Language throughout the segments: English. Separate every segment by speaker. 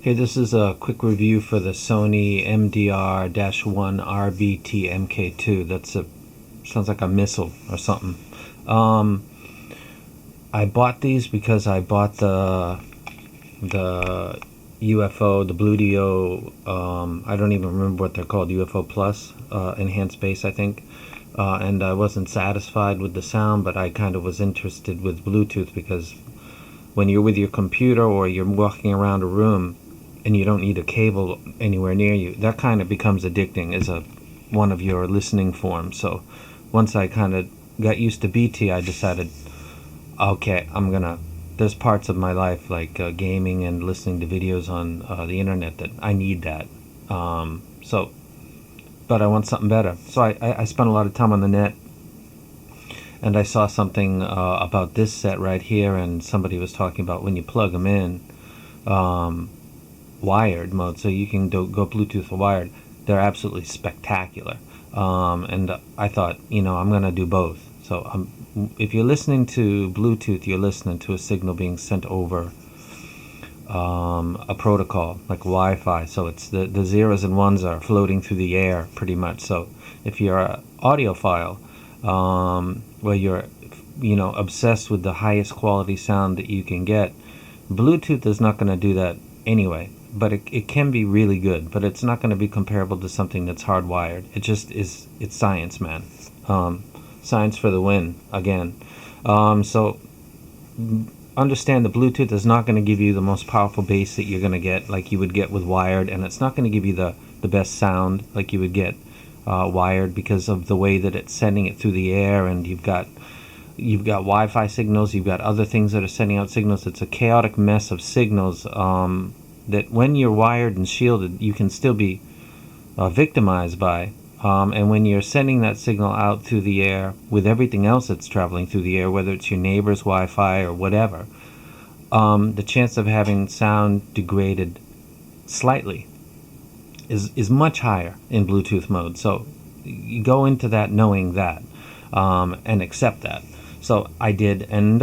Speaker 1: Okay, this is a quick review for the Sony MDR-1 RBT MK2. Sounds like a missile or something. I bought these because I bought the UFO, the Blue DO. I don't even remember what they're called. UFO Plus, enhanced bass, I think. And I wasn't satisfied with the sound, but I kind of was interested with Bluetooth because when you're with your computer or you're walking around a room and you don't need a cable anywhere near you, that kind of becomes addicting as one of your listening forms. So once I kind of got used to BT, I decided, okay, there's parts of my life like gaming and listening to videos on the internet that I need that. But I want something better. So I spent a lot of time on the net, and I saw something about this set right here, and somebody was talking about when you plug them in, wired mode, so you can go Bluetooth or wired. They're absolutely spectacular. And I thought, I'm going to do both. So if you're listening to Bluetooth, you're listening to a signal being sent over a protocol like Wi-Fi. So it's the zeros and ones are floating through the air pretty much. So if you're an audiophile, where you're obsessed with the highest quality sound that you can get, Bluetooth is not going to do that anyway. But it can be really good, but it's not going to be comparable to something that's hardwired. It just is. It's science, man. Science for the win again. So understand the Bluetooth is not going to give you the most powerful bass that you're going to get like you would get with wired, and it's not going to give you the best sound like you would get wired, because of the way that it's sending it through the air, and you've got Wi-Fi signals, you've got other things that are sending out signals. It's a chaotic mess of signals that when you're wired and shielded, you can still be victimized by. And when you're sending that signal out through the air with everything else that's traveling through the air, whether it's your neighbor's Wi-Fi or whatever, the chance of having sound degraded slightly is much higher in Bluetooth mode. So you go into that knowing that, and accept that. So I did, and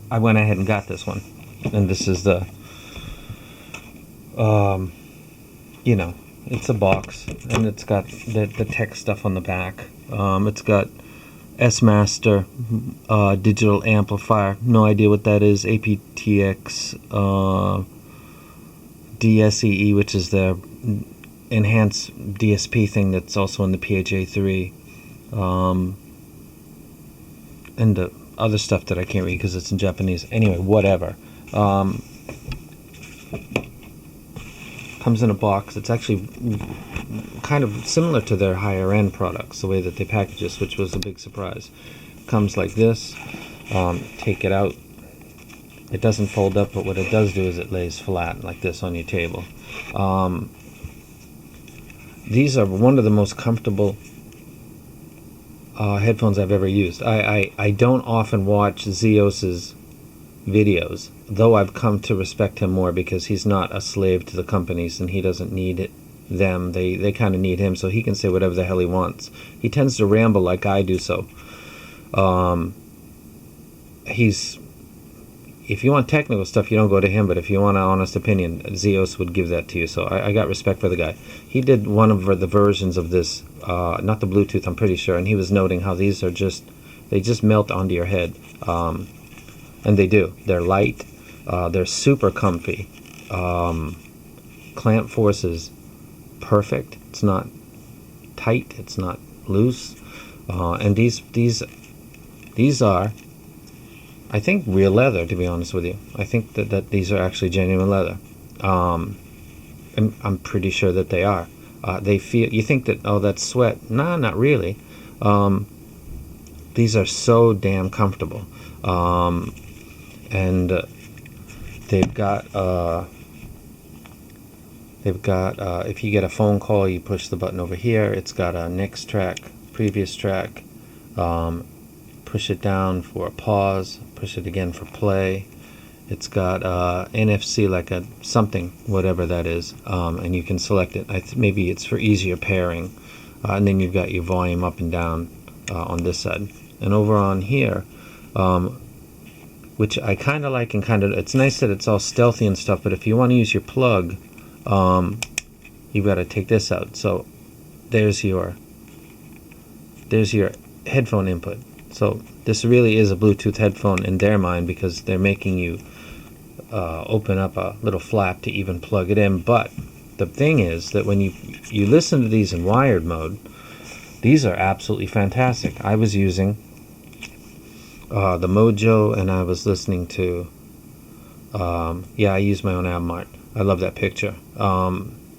Speaker 1: I went ahead and got this one. And this is the it's a box, and it's got the tech stuff on the back. It's got S-Master digital amplifier, no idea what that is, aptX DSEE, which is the enhanced DSP thing that's also in the PHA3, and the other stuff that I can't read because it's in Japanese. Anyway, whatever. Comes in a box. It's actually kind of similar to their higher end products, the way that they package this, which was a big surprise. Comes like this. Take it out. It doesn't fold up, but what it does do is it lays flat like this on your table. These are one of the most comfortable headphones I've ever used. I don't often watch Zeos's videos, though I've come to respect him more because he's not a slave to the companies and he doesn't need them. They kind of need him, so he can say whatever the hell he wants. He tends to ramble like I do, so if you want technical stuff, you don't go to him, but if you want an honest opinion, Zeos would give that to you. So I got respect for the guy. He did one of the versions of this, not the Bluetooth, I'm pretty sure, and he was noting how these are they just melt onto your head. And they do. They're light. They're super comfy. Clamp force is perfect. It's not tight. It's not loose. And these are, I think, real leather, to be honest with you. I think that these are actually genuine leather. I'm pretty sure that they are. They feel. You think that, oh, that's sweat. Nah, not really. These are so damn comfortable. And they've got if you get a phone call, you push the button over here. It's got a next track, previous track, push it down for a pause, push it again for play. It's got NFC, like a something, whatever that is, and you can select it. Maybe it's for easier pairing, and then you've got your volume up and down on this side. And over on here, which I kind of like, and kind of, it's nice that it's all stealthy and stuff, but if you want to use your plug, you've got to take this out. So there's your headphone input. So this really is a Bluetooth headphone in their mind, because they're making you open up a little flap to even plug it in. But the thing is that when you listen to these in wired mode, these are absolutely fantastic. I was using the Mojo, and I was listening to I use my own album art. I love that picture.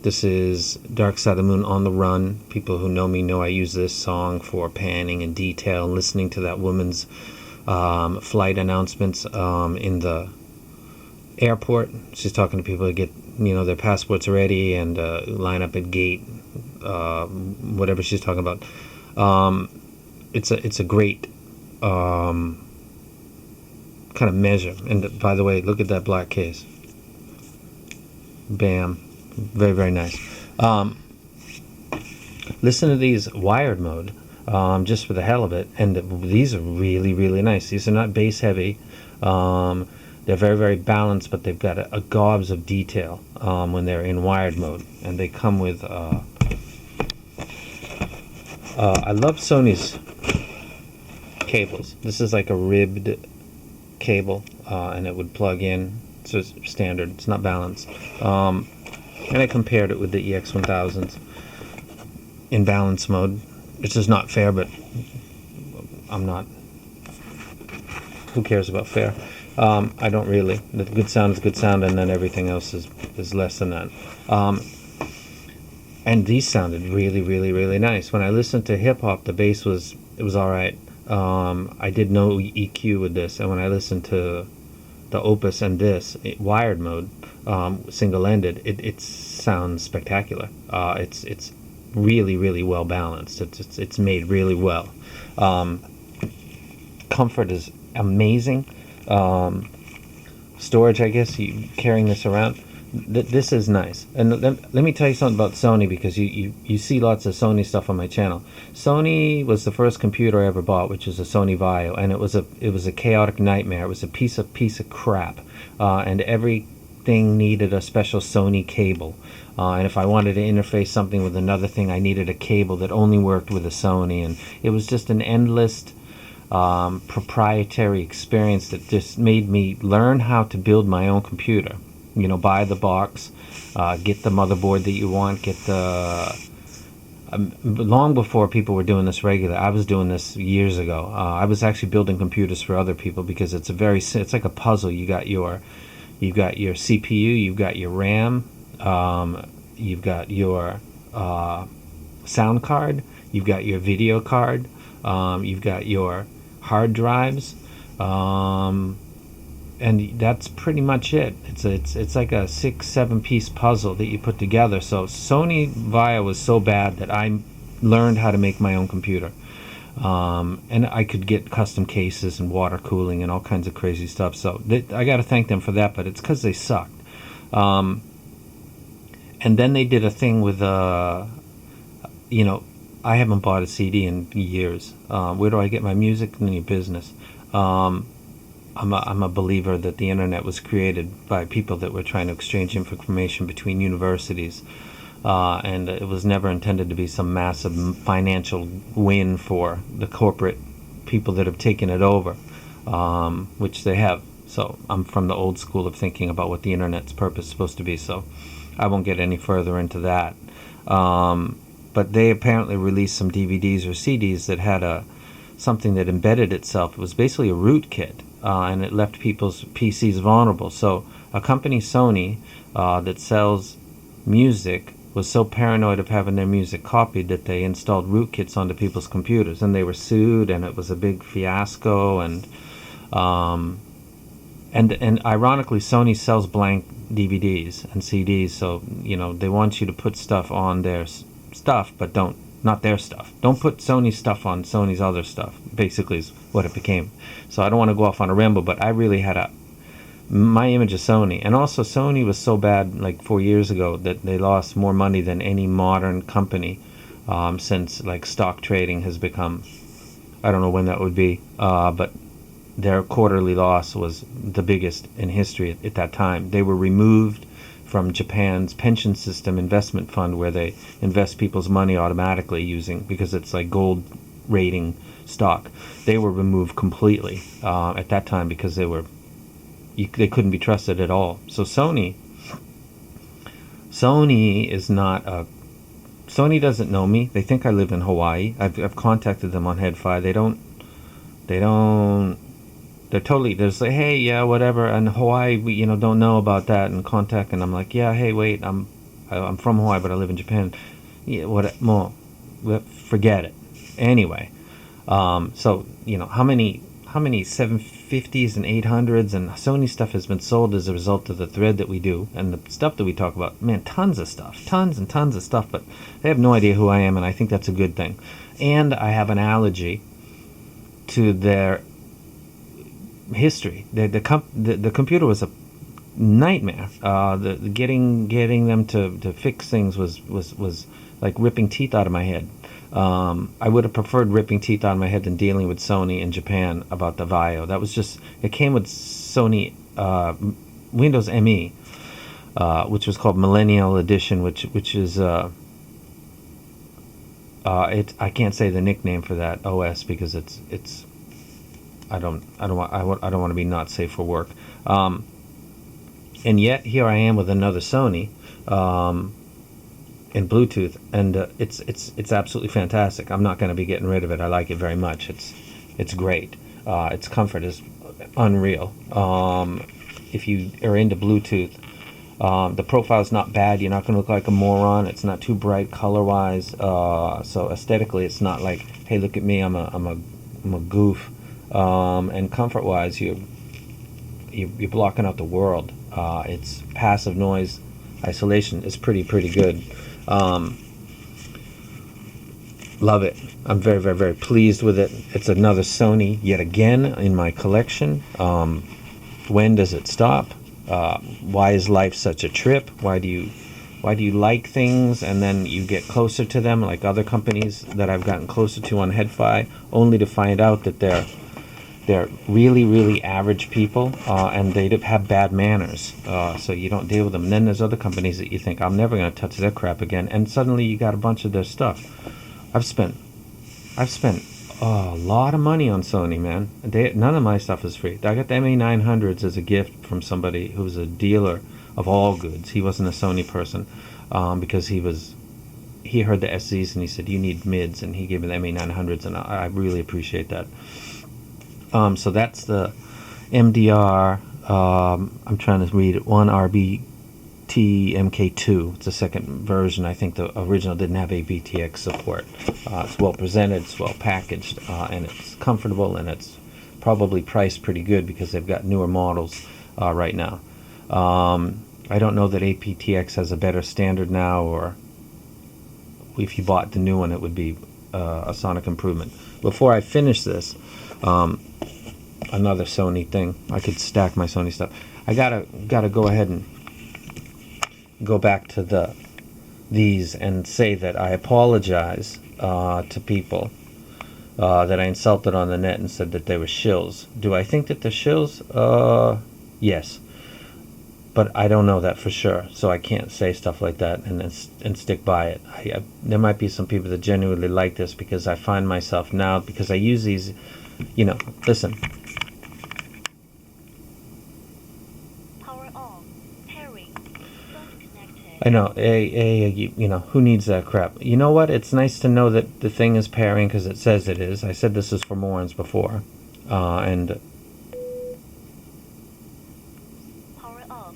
Speaker 1: This is Dark Side of the Moon, On the Run. People who know me know I use this song for panning and detail, and listening to that woman's flight announcements in the airport. She's talking to people to get their passports ready and line up at gate, whatever she's talking about. It's a great kind of measure. And by the way, look at that black case. Bam. Very, very nice. Listen to these wired mode, just for the hell of it, and these are really, really nice. These are not bass heavy. They're very, very balanced, but they've got a gobs of detail when they're in wired mode, and they come with. I love Sony's cables. This is like a ribbed cable, and it would plug in. So it's standard. It's not balanced. And I compared it with the EX1000s in balance mode. It's just not fair, but I'm not. Who cares about fair? I don't really. The good sound is good sound, and then everything else is less than that. And these sounded really, really, really nice. When I listened to hip hop, the bass was all right. I did no EQ with this, and when I listened to the Opus and this wired mode, single-ended, it sounds spectacular. It's really, really well balanced. It's made really well. Comfort is amazing. Storage, I guess, carrying this around, this is nice. And let me tell you something about Sony, because you see lots of Sony stuff on my channel. Sony was the first computer I ever bought, which is a Sony Vaio, and it was a chaotic nightmare. It was a piece of crap, and everything needed a special Sony cable. And if I wanted to interface something with another thing, I needed a cable that only worked with a Sony, and it was just an endless proprietary experience that just made me learn how to build my own computer. Buy the box, get the motherboard that you want, get the... long before people were doing this regular, I was doing this years ago. I was actually building computers for other people, because it's like a puzzle. You've got your CPU, you've got your RAM, you've got your sound card, you've got your video card, you've got your hard drives, and that's pretty much it. It's like a 6-7 piece puzzle that you put together. So Sony Vaio was so bad that I learned how to make my own computer, and I could get custom cases and water cooling and all kinds of crazy stuff. So I got to thank them for that, but it's because they sucked. And then they did a thing with I haven't bought a CD in years. Where do I get my music? None of your business. I'm a believer that the internet was created by people that were trying to exchange information between universities, and it was never intended to be some massive financial win for the corporate people that have taken it over, which they have. So I'm from the old school of thinking about what the internet's purpose is supposed to be, so I won't get any further into that. But they apparently released some DVDs or CDs that had something that embedded itself. It was basically a rootkit, and it left people's PCs vulnerable. So a company, Sony, that sells music, was so paranoid of having their music copied that they installed rootkits onto people's computers, and they were sued, and it was a big fiasco. And ironically, Sony sells blank DVDs and CDs, so they want you to put stuff on their stuff, but not their stuff. Don't put Sony's stuff on Sony's other stuff, basically, is what it became. So I don't want to go off on a ramble, but I really had my image of Sony. And also, Sony was so bad like 4 years ago that they lost more money than any modern company since like stock trading has become, I don't know when that would be, but their quarterly loss was the biggest in history at that time. They were removed from Japan's pension system investment fund, where they invest people's money automatically because it's like gold rating stock. They were removed completely at that time because they couldn't be trusted at all. So Sony is not a Sony doesn't know me. They think I live in Hawaii. I've contacted them on Head5. They're totally, they're just like, hey, yeah, whatever. And Hawaii, we don't know about that and contact. And I'm like, yeah, hey, wait, I'm from Hawaii, but I live in Japan. Yeah, what more? Forget it. Anyway, so how many 750s and 800s and Sony stuff has been sold as a result of the thread that we do and the stuff that we talk about. Man, tons of stuff, tons and tons of stuff, but they have no idea who I am, and I think that's a good thing. And I have an allergy to their history. The computer was a nightmare. Getting them to fix things was like ripping teeth out of my head. I would have preferred ripping teeth out of my head than dealing with Sony in Japan about the Vaio. That was just, it came with Sony Windows ME, which was called Millennial Edition, which is I can't say the nickname for that OS because it's I don't want to be not safe for work. And yet here I am with another Sony. In Bluetooth, and it's absolutely fantastic. I'm not going to be getting rid of it. I like it very much. It's great. Its comfort is unreal. If you are into Bluetooth, the profile is not bad. You're not going to look like a moron. It's not too bright color-wise. So aesthetically, it's not like, hey, look at me, I'm a goof. And comfort-wise, you're blocking out the world. Its passive noise isolation is pretty good. Love it. I'm very, very, very pleased with it. It's another Sony yet again in my collection. When does it stop? Why is life such a trip? Why do you like things and then you get closer to them, like other companies that I've gotten closer to on Head5, only to find out that they're really, really average people, and they have bad manners, so you don't deal with them. And then there's other companies that you think, I'm never going to touch their crap again, and suddenly you got a bunch of their stuff. I've spent a lot of money on Sony, man. None of my stuff is free. I got the MA900s as a gift from somebody who was a dealer of all goods. He wasn't a Sony person, because he heard the SZs and he said, you need mids, and he gave me the MA900s, and I really appreciate that. So that's the MDR. I'm trying to read it. 1RBT MK2. It's the second version. I think the original didn't have APTX support. It's well presented, it's well packaged, and it's comfortable, and it's probably priced pretty good because they've got newer models right now. I don't know that APTX has a better standard now, or if you bought the new one, it would be a sonic improvement. Before I finish this, another Sony thing. I could stack my Sony stuff. I gotta go ahead and go back to these and say that I apologize to people that I insulted on the net and said that they were shills. Do I think that they're shills? Yes, but I don't know that for sure, so I can't say stuff like that and stick by it. There might be some people that genuinely like this, because I find myself now, because I use these, listen. I know, who needs that crap? You know what? It's nice to know that the thing is pairing because it says it is. I said this is for morons before, and
Speaker 2: power off.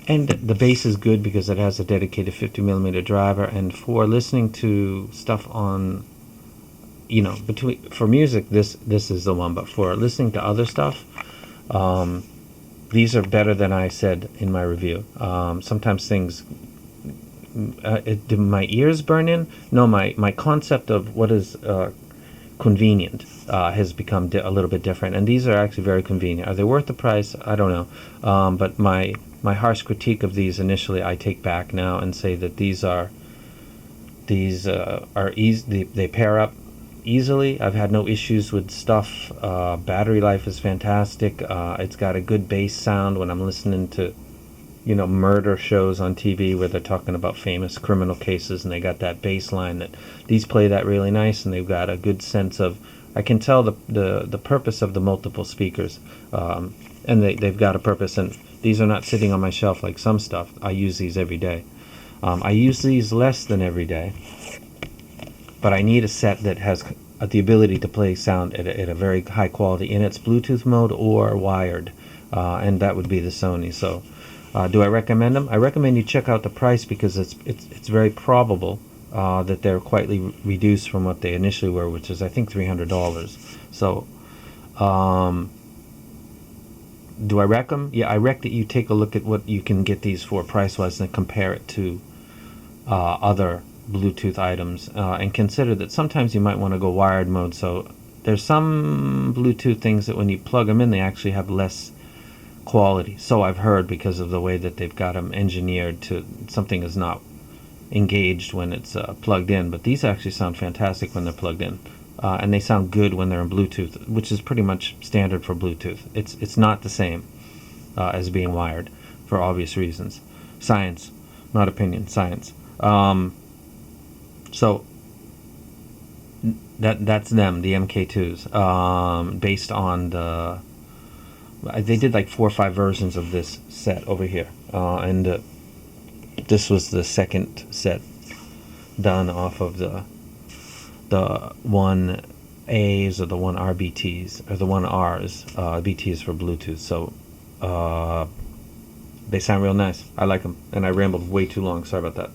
Speaker 1: And the bass is good because it has a dedicated 50mm driver. And for listening to stuff on, for music, this is the one. But for listening to other stuff, these are better than I said in my review. Sometimes things, do my ears burn in? No, my concept of what is convenient has become a little bit different, and these are actually very convenient. Are they worth the price? I don't know. But my harsh critique of these initially, I take back now and say that these are easy. They pair up easily. I've had no issues with stuff. Battery life is fantastic. It's got a good bass sound when I'm listening to, murder shows on TV where they're talking about famous criminal cases, and they got that bass line that these play that really nice, and they've got a good sense of. I can tell the purpose of the multiple speakers, and they've got a purpose. And these are not sitting on my shelf like some stuff. I use these every day. I use these less than every day, but I need a set that has the ability to play sound at a very high quality in its Bluetooth mode or wired, and that would be the Sony. So, do I recommend them? I recommend you check out the price because it's very probable that they're quite reduced from what they initially were, which is I think $300. So, do I rec them? Yeah, I rec that you take a look at what you can get these for price-wise and compare it to other Bluetooth items, and consider that sometimes you might want to go wired mode. So there's some Bluetooth things that when you plug them in, they actually have less quality. So I've heard, because of the way that they've got them engineered to something is not engaged when it's plugged in. But these actually sound fantastic when they're plugged in, and they sound good when they're in Bluetooth, which is pretty much standard for Bluetooth. It's not the same as being wired for obvious reasons. Science, not opinion. Science. So that's them, the MK2s, based on they did like 4 or 5 versions of this set over here, and this was the second set done off of the 1As or the 1RBTs or the 1Rs. BTs for Bluetooth. So they sound real nice. I like them, and I rambled way too long. Sorry about that.